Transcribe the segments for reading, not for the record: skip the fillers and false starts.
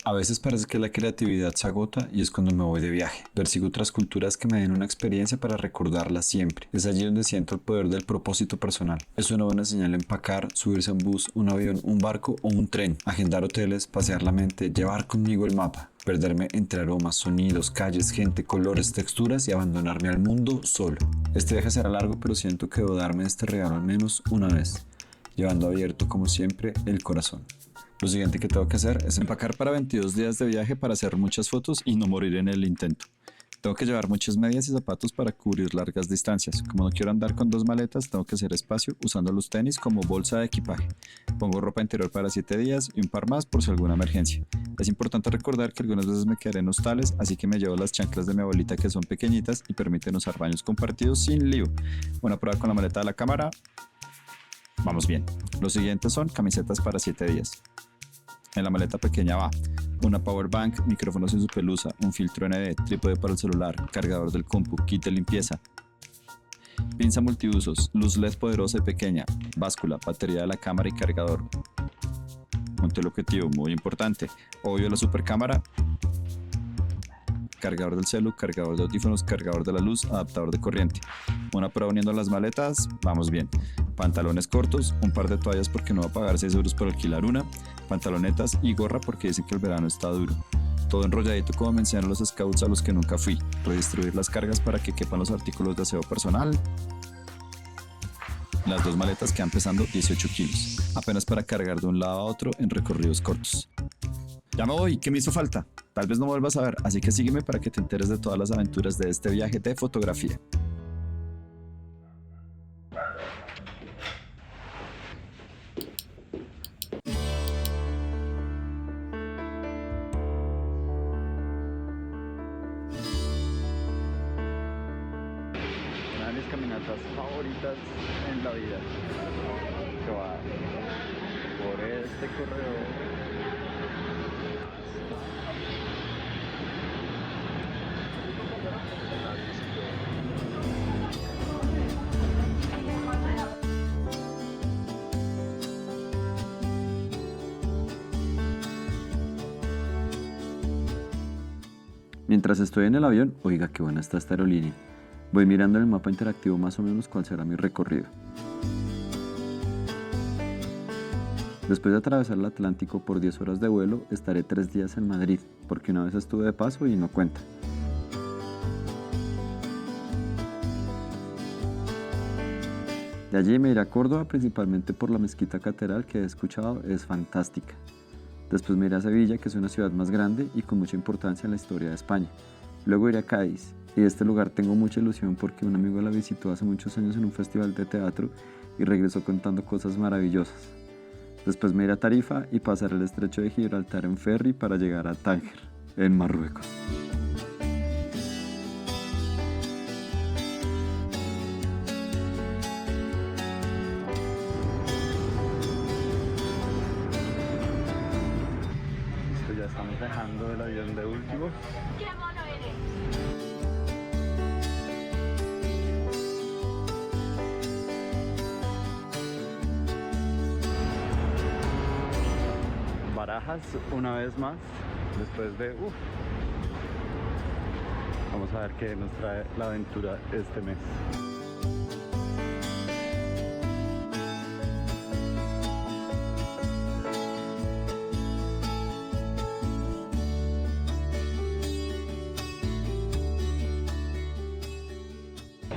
A veces parece que la creatividad se agota y es cuando me voy de viaje. Persigo otras culturas que me den una experiencia para recordarla siempre. Es allí donde siento el poder del propósito personal. Es una buena señal empacar, subirse a un bus, un avión, un barco o un tren, agendar hoteles, pasear la mente, llevar conmigo el mapa, perderme entre aromas, sonidos, calles, gente, colores, texturas y abandonarme al mundo solo. Este viaje será largo, pero siento que debo darme este regalo al menos una vez, llevando abierto como siempre el corazón. Lo siguiente que tengo que hacer es empacar para 22 días de viaje para hacer muchas fotos y no morir en el intento. Tengo que llevar muchas medias y zapatos para cubrir largas distancias. Como no quiero andar con 2 maletas, tengo que hacer espacio usando los tenis como bolsa de equipaje. Pongo ropa interior para 7 días y un par más por si alguna emergencia. Es importante recordar que algunas veces me quedaré en hostales, así que me llevo las chanclas de mi abuelita que son pequeñitas y permiten usar baños compartidos sin lío. Una prueba con la maleta de la cámara. Vamos bien. Los siguientes son camisetas para 7 días. En la maleta pequeña va una power bank, micrófono sin su pelusa, un filtro ND, trípode para el celular, cargador del compu, kit de limpieza, pinza multiusos, luz LED poderosa y pequeña, báscula, batería de la cámara y cargador, un teleobjetivo muy importante, obvio la supercámara, cargador del celu, cargador de audífonos, cargador de la luz, adaptador de corriente. Una prueba uniendo las maletas, vamos bien. Pantalones cortos, un par de toallas porque no va a pagar 6 euros por alquilar una, pantalonetas y gorra porque dicen que el verano está duro. Todo enrolladito como me enseñaron los scouts a los que nunca fui. Redistribuir las cargas para que quepan los artículos de aseo personal. Las 2 maletas quedan pesando 18 kilos, apenas para cargar de un lado a otro en recorridos cortos. Ya me voy, ¿qué me hizo falta? Tal vez no vuelvas a ver, así que sígueme para que te enteres de todas las aventuras de este viaje de fotografía. Una de mis caminatas favoritas en la vida, que va por este corredor. Mientras estoy en el avión, oiga qué buena está esta aerolínea. Voy mirando en el mapa interactivo más o menos cuál será mi recorrido. Después de atravesar el Atlántico por 10 horas de vuelo, estaré 3 días en Madrid, porque una vez estuve de paso y no cuenta. De allí me iré a Córdoba, principalmente por la mezquita catedral que he escuchado es fantástica. Después me iré a Sevilla, que es una ciudad más grande y con mucha importancia en la historia de España. Luego iré a Cádiz, y de este lugar tengo mucha ilusión porque un amigo la visitó hace muchos años en un festival de teatro y regresó contando cosas maravillosas. Después me iré a Tarifa y pasaré el estrecho de Gibraltar en ferry para llegar a Tánger, en Marruecos. Listo, ya estamos dejando el avión de último. ¡Qué mono eres! Barajas una vez más, después de... Vamos a ver qué nos trae la aventura este mes.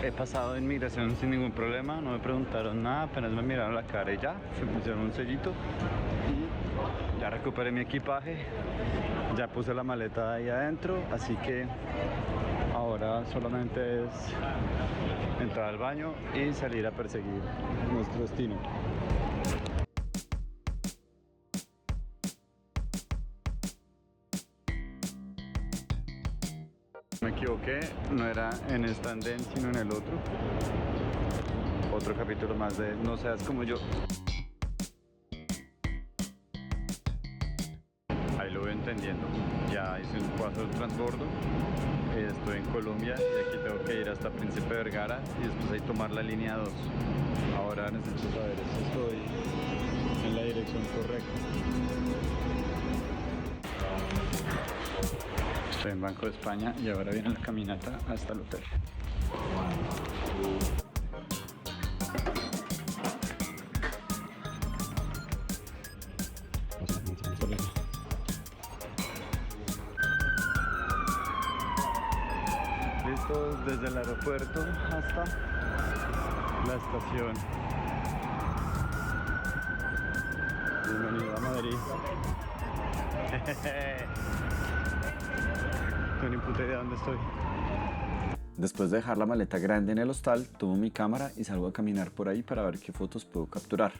He pasado inmigración sin ningún problema, no me preguntaron nada, apenas me miraron la cara y ya, se pusieron un sellito y ya recuperé mi equipaje, ya puse la maleta ahí adentro, así que ahora solamente es entrar al baño y salir a perseguir nuestro destino. Me equivoqué, no era en este andén sino en el otro. Otro capítulo más de No seas como yo. Ahí lo voy entendiendo. Ya hice un paso de transbordo. Estoy en Colombia y aquí tengo que ir hasta Príncipe Vergara y después ahí tomar la línea 2. Ahora necesito saber si estoy en la dirección correcta. Estoy en Banco de España y ahora viene la caminata hasta el hotel. Listos desde el aeropuerto hasta la estación. Bienvenido a Madrid. No ni puta idea dónde estoy. Después de dejar la maleta grande en el hostal, tomo mi cámara y salgo a caminar por ahí para ver qué fotos puedo capturar.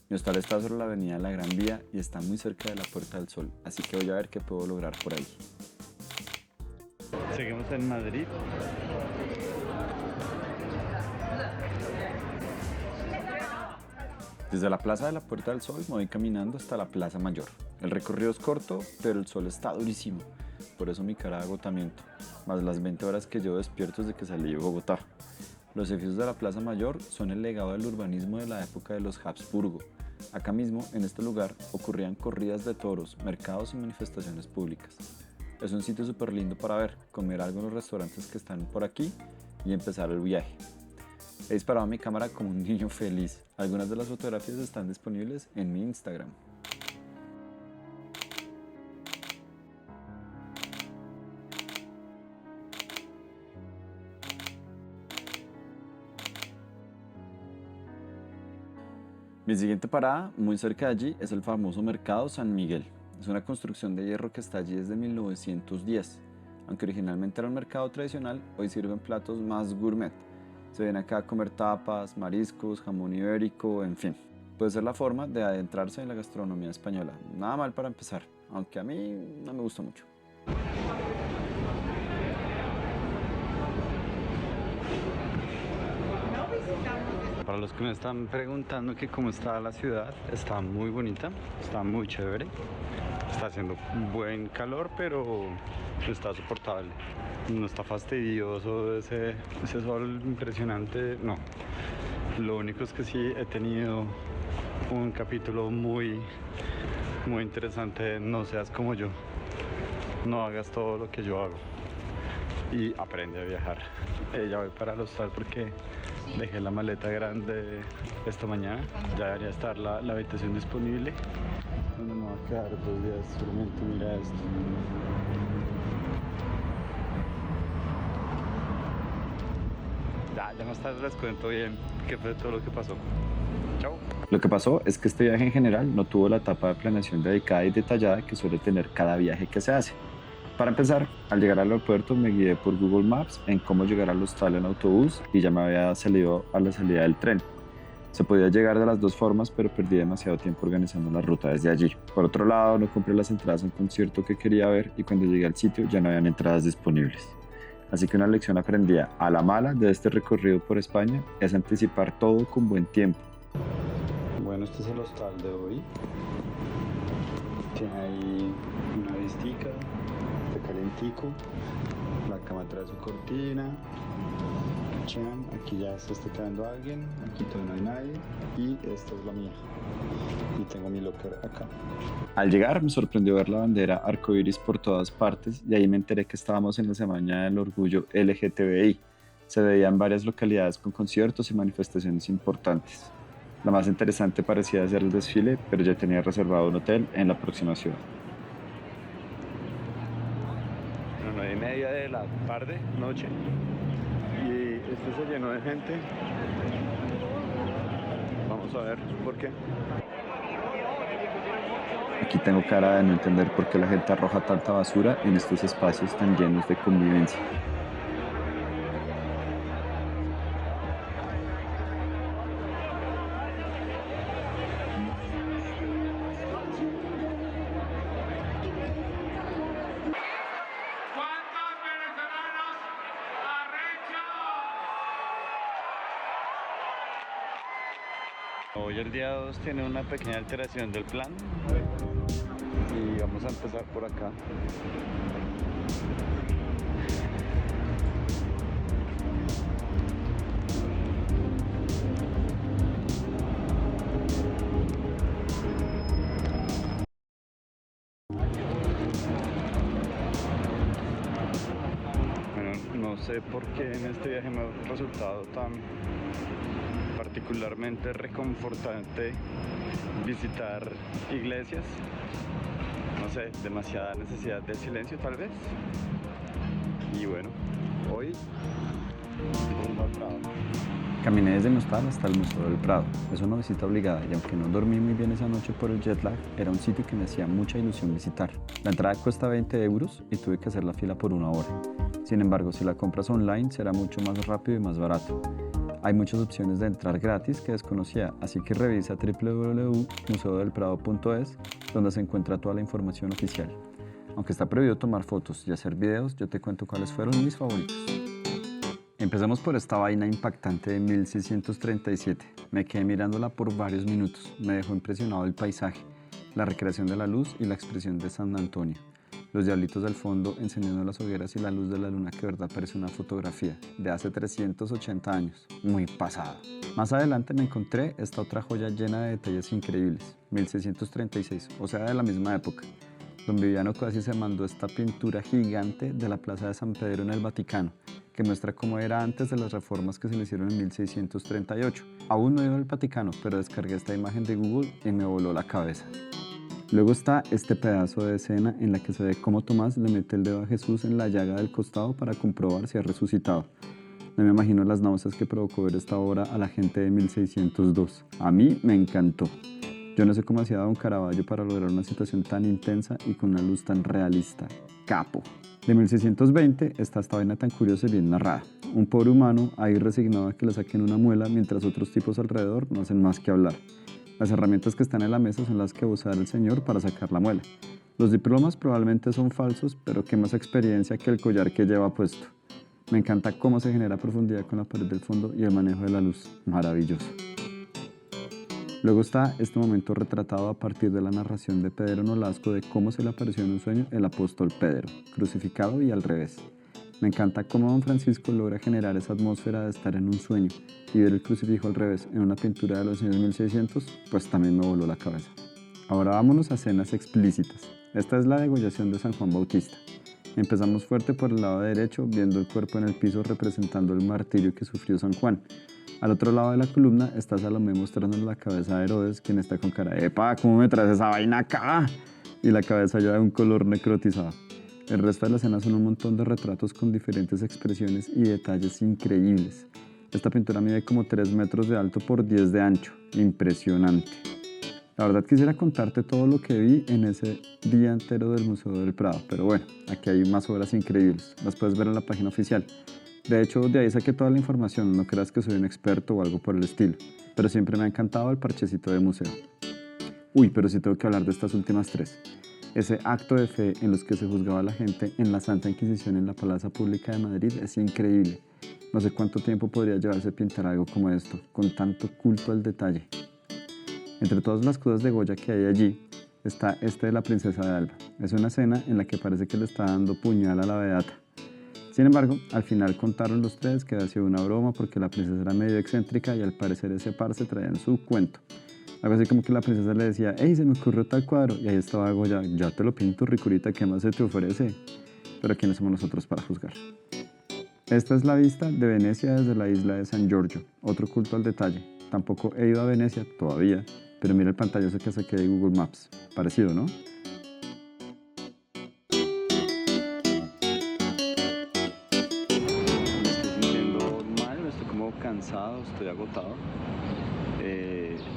Mi hostal está sobre la avenida de la Gran Vía y está muy cerca de la Puerta del Sol, así que voy a ver qué puedo lograr por ahí. Seguimos en Madrid. Desde la Plaza de la Puerta del Sol me voy caminando hasta la Plaza Mayor. El recorrido es corto, pero el sol está durísimo, por eso mi cara de agotamiento, más las 20 horas que llevo despierto desde que salí de Bogotá. Los edificios de la Plaza Mayor son el legado del urbanismo de la época de los Habsburgo. Acá mismo, en este lugar, ocurrían corridas de toros, mercados y manifestaciones públicas. Es un sitio súper lindo para ver, comer algo en los restaurantes que están por aquí y empezar el viaje. He disparado mi cámara como un niño feliz. Algunas de las fotografías están disponibles en mi Instagram. Mi siguiente parada, muy cerca de allí, es el famoso Mercado San Miguel. Es una construcción de hierro que está allí desde 1910. Aunque originalmente era un mercado tradicional, hoy sirven platos más gourmet. Se viene acá a comer tapas, mariscos, jamón ibérico, en fin. Puede ser la forma de adentrarse en la gastronomía española. Nada mal para empezar, aunque a mí no me gusta mucho. Para los que me están preguntando que cómo está la ciudad, está muy bonita, está muy chévere. Está haciendo un buen calor, pero está soportable. No está fastidioso ese sol impresionante, no. Lo único es que sí he tenido un capítulo muy interesante de no seas como yo. No hagas todo lo que yo hago. Y aprende a viajar. Ya voy para el hostal porque dejé la maleta grande esta mañana. Ya debería estar la habitación disponible. Donde me voy a quedar 2 días solamente. Mira esto. Ya más tarde les cuento bien qué fue todo lo que pasó. Chao. Lo que pasó es que este viaje en general no tuvo la etapa de planeación dedicada y detallada que suele tener cada viaje que se hace. Para empezar, al llegar al aeropuerto me guié por Google Maps en cómo llegar al hostal en autobús y ya me había salido a la salida del tren. Se podía llegar de las dos formas, pero perdí demasiado tiempo organizando la ruta desde allí. Por otro lado, no compré las entradas a un concierto que quería ver y cuando llegué al sitio ya no habían entradas disponibles. Así que una lección aprendida a la mala de este recorrido por España es anticipar todo con buen tiempo. Bueno, este es el hostal de hoy. Tiene ahí una vistica, está calentico, la cama trae su cortina. Chan, aquí ya se está quedando alguien, aquí todavía no hay nadie y esta es la mía. Y tengo mi locker acá. Al llegar me sorprendió ver la bandera arcoíris por todas partes y ahí me enteré que estábamos en la Semana del Orgullo LGTBI. Se veía en varias localidades con conciertos y manifestaciones importantes. La más interesante parecía ser el desfile, pero ya tenía reservado un hotel en la próxima ciudad. 9:30 de la tarde, noche, y esto se llenó de gente. Vamos a ver por qué. Aquí tengo cara de no entender por qué la gente arroja tanta basura en estos espacios tan llenos de convivencia. Hoy el día 2 tiene una pequeña alteración del plan y vamos a empezar por acá. sé por qué en este viaje me ha resultado tan particularmente reconfortante visitar iglesias. No sé, demasiada necesidad de silencio tal vez. Y bueno, hoy rumbo al Prado. Caminé desde mi hostal hasta el Museo del Prado. Es una visita obligada y aunque no dormí muy bien esa noche por el jet lag, era un sitio que me hacía mucha ilusión visitar. La entrada cuesta 20 euros y tuve que hacer la fila por 1 hora. Sin embargo, si la compras online será mucho más rápido y más barato. Hay muchas opciones de entrar gratis que desconocía, así que revisa www.museodelprado.es, donde se encuentra toda la información oficial. Aunque está prohibido tomar fotos y hacer videos, yo te cuento cuáles fueron mis favoritos. Empezamos por esta vaina impactante de 1637. Me quedé mirándola por varios minutos. Me dejó impresionado el paisaje, la recreación de la luz y la expresión de San Antonio. Los diablitos del fondo encendiendo las hogueras y la luz de la luna que de verdad parece una fotografía de hace 380 años. Muy pasada. Más adelante me encontré esta otra joya llena de detalles increíbles. 1636, o sea de la misma época. Don Viviano casi se mandó esta pintura gigante de la Plaza de San Pedro en el Vaticano, que muestra cómo era antes de las reformas que se le hicieron en 1638. Aún no he ido al Vaticano, pero descargué esta imagen de Google y me voló la cabeza. Luego está este pedazo de escena en la que se ve cómo Tomás le mete el dedo a Jesús en la llaga del costado para comprobar si ha resucitado. No me imagino las náuseas que provocó ver esta obra a la gente de 1602. A mí me encantó. Yo no sé cómo hacía Don Caravaggio para lograr una situación tan intensa y con una luz tan realista. Capo. De 1620 está esta vaina tan curiosa y bien narrada. Un pobre humano ahí resignado a que le saquen una muela mientras otros tipos alrededor no hacen más que hablar. Las herramientas que están en la mesa son las que usará el señor para sacar la muela. Los diplomas probablemente son falsos, pero qué más experiencia que el collar que lleva puesto. Me encanta cómo se genera profundidad con la pared del fondo y el manejo de la luz. Maravilloso. Luego está este momento retratado a partir de la narración de Pedro Nolasco de cómo se le apareció en un sueño el apóstol Pedro, crucificado y al revés. Me encanta cómo Don Francisco logra generar esa atmósfera de estar en un sueño y ver el crucifijo al revés en una pintura de los años 1600, pues también me voló la cabeza. Ahora vámonos a escenas explícitas. Esta es la degollación de San Juan Bautista. Empezamos fuerte por el lado derecho, viendo el cuerpo en el piso representando el martirio que sufrió San Juan. Al otro lado de la columna está Salomé mostrándonos la cabeza de Herodes, quien está con cara de ¡epa! ¿Cómo me traes esa vaina acá? Y la cabeza ya de un color necrotizado. El resto de la escena son un montón de retratos con diferentes expresiones y detalles increíbles. Esta pintura mide como 3 metros de alto por 10 de ancho. Impresionante. La verdad quisiera contarte todo lo que vi en ese día entero del Museo del Prado, pero bueno, aquí hay más obras increíbles. Las puedes ver en la página oficial. De hecho, de ahí saqué toda la información, no creas que soy un experto o algo por el estilo, pero siempre me ha encantado el parchecito de museo. Uy, pero sí tengo que hablar de estas últimas 3. Ese acto de fe en los que se juzgaba a la gente en la Santa Inquisición en la Plaza Pública de Madrid es increíble. No sé cuánto tiempo podría llevarse pintar algo como esto, con tanto culto al detalle. Entre todas las cosas de Goya que hay allí, está este de la princesa de Alba. Es una escena en la que parece que le está dando puñal a la beata. Sin embargo, al final contaron los 3 que había sido una broma porque la princesa era medio excéntrica y al parecer ese par se traía en su cuento. Algo así como que la princesa le decía, hey, se me ocurrió tal cuadro, y ahí estaba Goya, ya te lo pinto, ricurita, ¿qué más se te ofrece? Pero ¿quiénes somos nosotros para juzgar? Esta es la vista de Venecia desde la isla de San Giorgio, otro culto al detalle. Tampoco he ido a Venecia todavía, pero mira el pantallazo que saqué de Google Maps. Parecido, ¿no? Me estoy sintiendo mal, estoy como cansado, estoy agotado.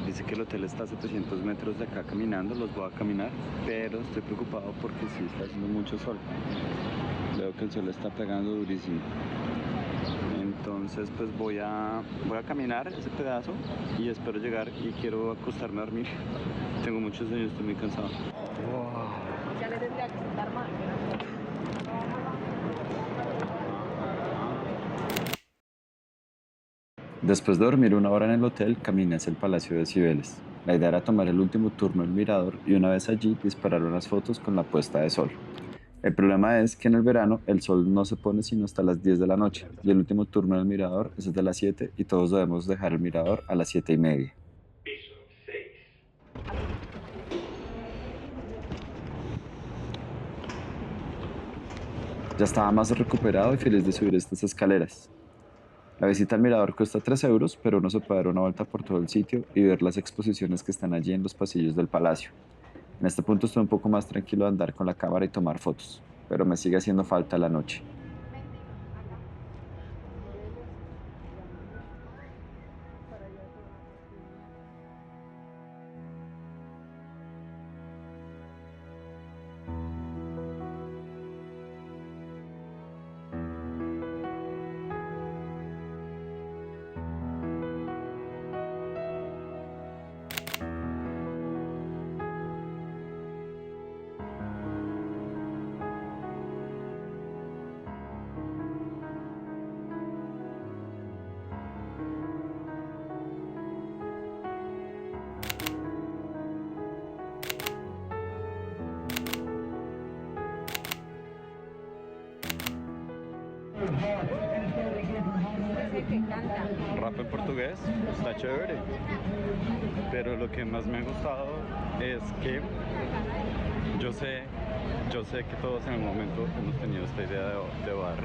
Dice que el hotel está a 700 metros de acá caminando, los voy a caminar, pero estoy preocupado porque sí está haciendo mucho sol. Veo que el sol está pegando durísimo. Entonces pues voy a caminar ese pedazo y espero llegar y quiero acostarme a dormir. Tengo muchos sueños, estoy muy cansado. Wow. Ya le tendría que sentar más. Después de dormir 1 hora en el hotel, caminé hacia el Palacio de Cibeles. La idea era tomar el último turno del mirador y una vez allí disparar unas fotos con la puesta de sol. El problema es que en el verano el sol no se pone sino hasta las 10 de la noche y el último turno del mirador es de las 7 y todos debemos dejar el mirador a las 7:30. Ya estaba más recuperado y feliz de subir estas escaleras. La visita al mirador cuesta 3 euros, pero uno se puede dar una vuelta por todo el sitio y ver las exposiciones que están allí en los pasillos del palacio. En este punto estoy un poco más tranquilo de andar con la cámara y tomar fotos, pero me sigue haciendo falta la noche. Rap en portugués está chévere, pero lo que más me ha gustado es que yo sé, yo sé que todos en algún momento hemos tenido esta idea de bar.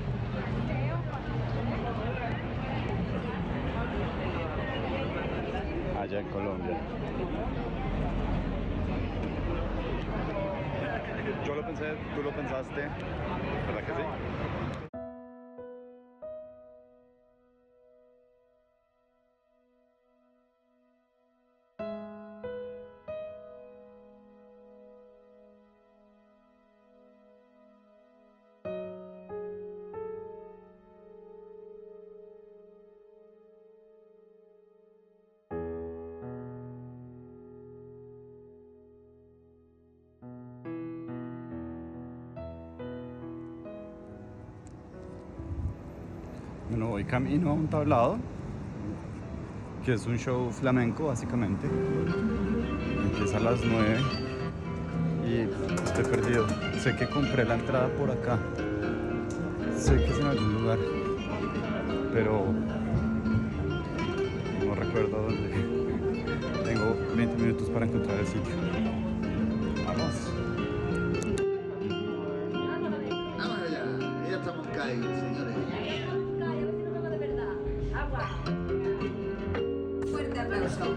Allá en Colombia. Yo lo pensé, tú lo pensaste, ¿verdad que sí? Bueno, voy camino a un tablado, que es un show flamenco básicamente. Empieza a las 9 y estoy perdido. Sé que compré la entrada por acá. Sé que es en algún lugar, pero no recuerdo dónde. Tengo 20 minutos para encontrar el sitio. Vamos. Vamos allá, ya estamos caídos, señores. Fuerte aplauso.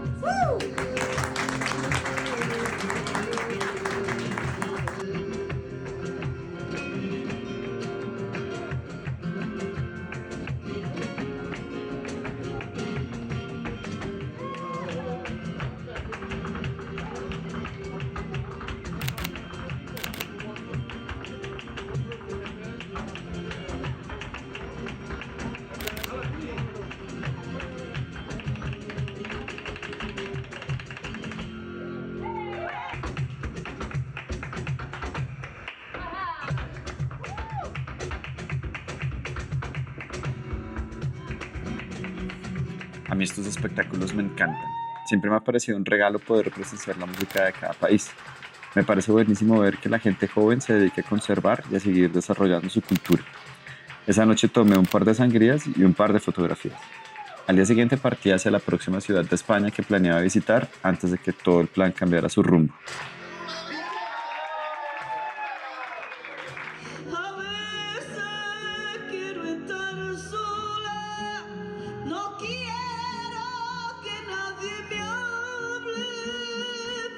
A mí estos espectáculos me encantan. Siempre me ha parecido un regalo poder presenciar la música de cada país. Me parece buenísimo ver que la gente joven se dedique a conservar y a seguir desarrollando su cultura. Esa noche tomé un par de sangrías y un par de fotografías. Al día siguiente partí hacia la próxima ciudad de España que planeaba visitar antes de que todo el plan cambiara su rumbo. A veces quiero estar sola, no quiero que nadie me hable,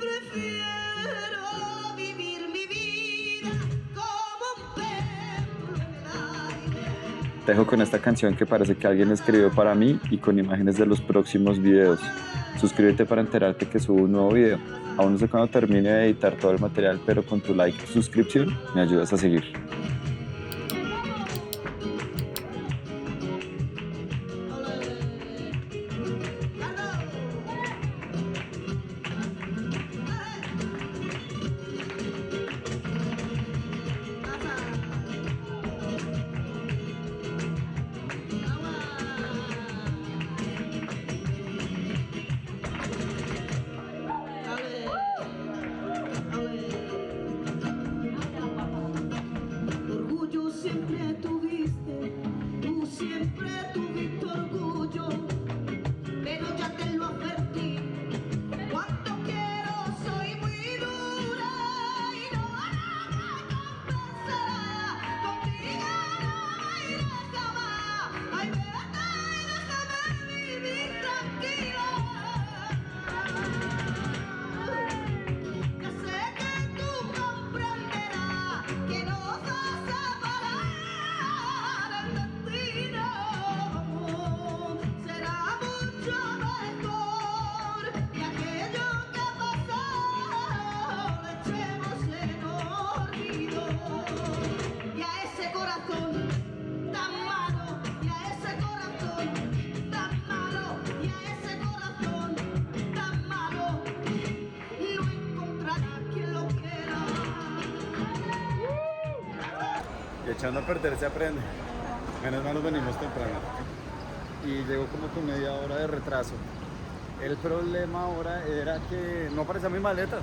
prefiero vivir mi vida como un perro en el aire. Te dejo con esta canción que parece que alguien escribió para mí y con imágenes de los próximos videos. Suscríbete para enterarte que subo un nuevo video. Aún no sé cuándo termine de editar todo el material, pero con tu like y suscripción me ayudas a seguir. Y echando a perder se aprende. Menos mal nos venimos temprano. Y llegó como con media hora de retraso. El problema ahora era que no aparecía mi maleta.